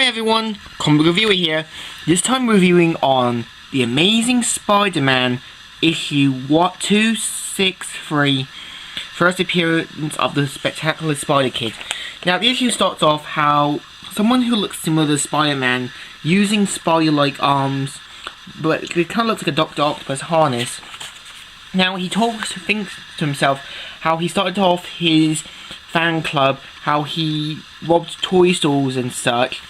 Hi everyone, comic reviewer here. This time reviewing on The Amazing Spider-Man issue 263, first appearance of the Spectacular Spider-Kid. Now the issue starts off how someone who looks similar to Spider-Man, using spider-like arms, but it kind of looks like a Dr. Octopus harness. Now he thinks to himself how he started off his fan club, how he robbed toy stores and such.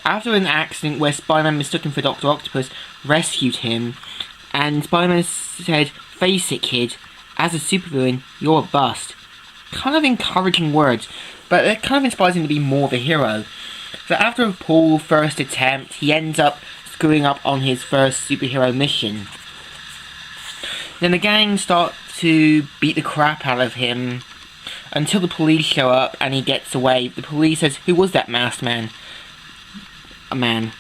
After an accident where Spider-Man mistook him for Dr. Octopus, rescued him, and Spider-Man said, "Face it, kid, as a supervillain, you're a bust." Kind of encouraging words, but it kind of inspires him to be more of a hero. So after a poor first attempt, he ends up screwing up on his first superhero mission. Then the gang start to beat the crap out of him until the police show up and he gets away. The police says, "Who was that masked man?" "A man."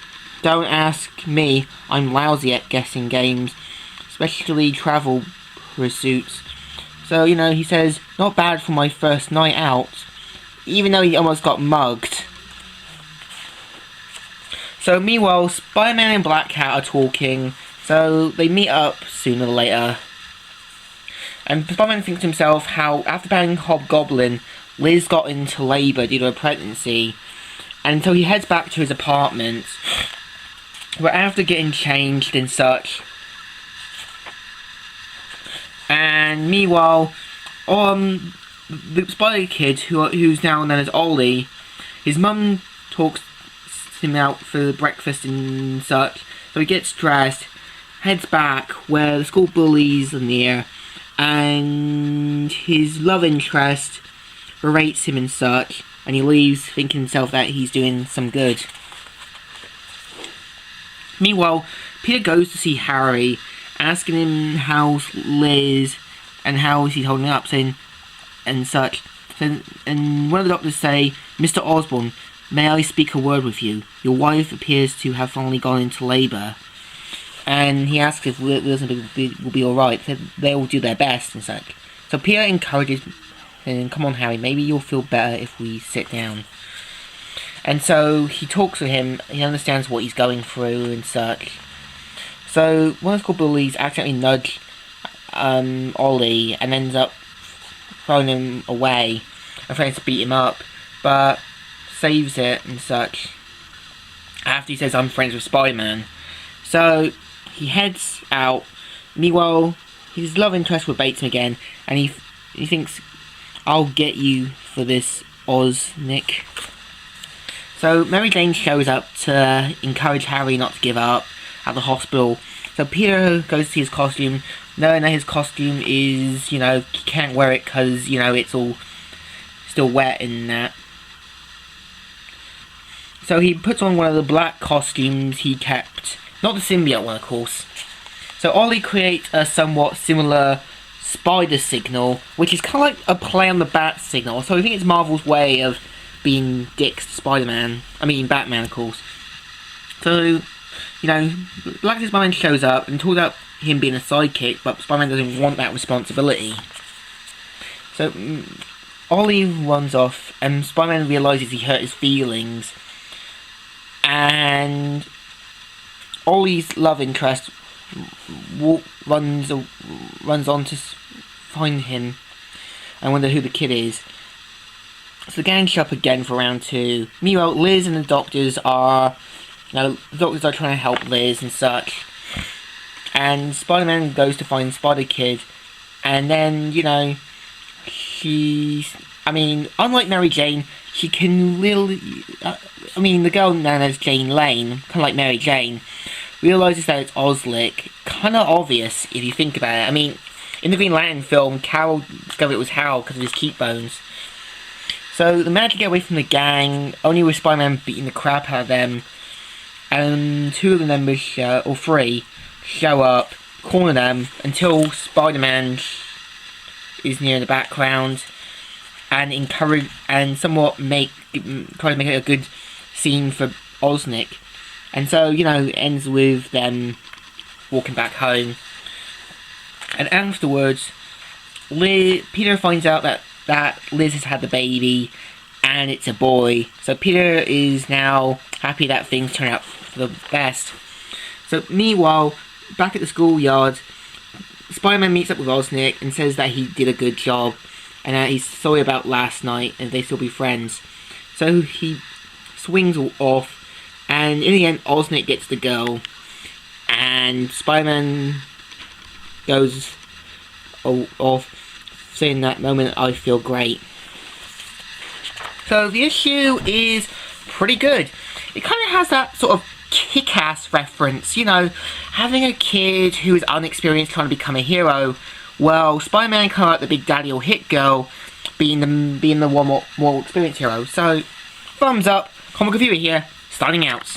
"Don't ask me, I'm lousy at guessing games, especially travel pursuits." So, he says, "Not bad for my first night out," even though he almost got mugged. So meanwhile, Spider-Man and Black Cat are talking, so they meet up sooner or later. And Spider-Man thinks to himself how, after banning Hobgoblin, Liz got into labour due to a pregnancy. And so he heads back to his apartment, where after getting changed and such. And meanwhile, the Spider-Kid, who's now known as Ollie, his mum talks him out for breakfast and such. So he gets dressed, heads back where the school bullies are near, and his love interest berates him and such, and he leaves thinking himself that he's doing some good. Meanwhile, Peter goes to see Harry, asking him how's Liz and how is he holding up, saying and such. And one of the doctors say, "Mr. Osborn, may I speak a word with you? Your wife appears to have finally gone into labour." And he asks if Liz will be alright. They will do their best and such. So Peter encourages him, "Come on, Harry, maybe you'll feel better if we sit down." And so he talks to him, he understands what he's going through and such. So one of the school bullies accidentally nudges Ollie and ends up throwing him away and threatens to beat him up, but saves it and such after he says, "I'm friends with Spider-Man." So he heads out. Meanwhile, his love interest rebates him again, and he thinks, "I'll get you for this, Osnick." So Mary Jane shows up to encourage Harry not to give up at the hospital. So Peter goes to see his costume, knowing that his costume is, he can't wear it because, it's all still wet and that. So he puts on one of the black costumes he kept. Not the symbiote one, of course. So Ollie creates a somewhat similar spider signal, which is kind of like a play on the bat signal. So I think it's Marvel's way of being dicks to Spider-Man. Batman, of course. So, Black Spider-Man shows up and talks about him being a sidekick, but Spider-Man doesn't want that responsibility. So Ollie runs off, and Spider-Man realises he hurt his feelings. And Ollie's love interest runs on to find him and wonder who the kid is. So the gang show up again for round 2. Meanwhile, Liz and the doctors are, the doctors are trying to help Liz and such. And Spider-Man goes to find Spider-Kid, and then, unlike Mary Jane, she can really, the girl known as Jane Lane, kind of like Mary Jane, realises that it's Osnick. Kind of obvious if you think about it. In the Green Lantern film, Carol discovered it was Hal because of his cheekbones. So they manage to get away from the gang, only with Spider-Man beating the crap out of them. And 2 of the members, or 3, show up, corner them, until Spider-Man is near in the background, and encourage and somewhat try to make it a good scene for Osnick. And so, it ends with them walking back home. And afterwards, Peter finds out that Liz has had the baby, and it's a boy. So Peter is now happy that things turn out for the best. So meanwhile, back at the schoolyard, Spider-Man meets up with Osnick and says that he did a good job and that he's sorry about last night and they still be friends. So he swings off, and in the end Osnick gets the girl and Spider-Man goes off saying that moment, I feel great. So the issue is pretty good. It kind of has that sort of kick-ass reference, you know, having a kid who is unexperienced trying to become a hero. Well, Spider-Man kind of like the big daddy or hit girl, being the one more experienced hero. So, thumbs up, comic reviewer here, starting out.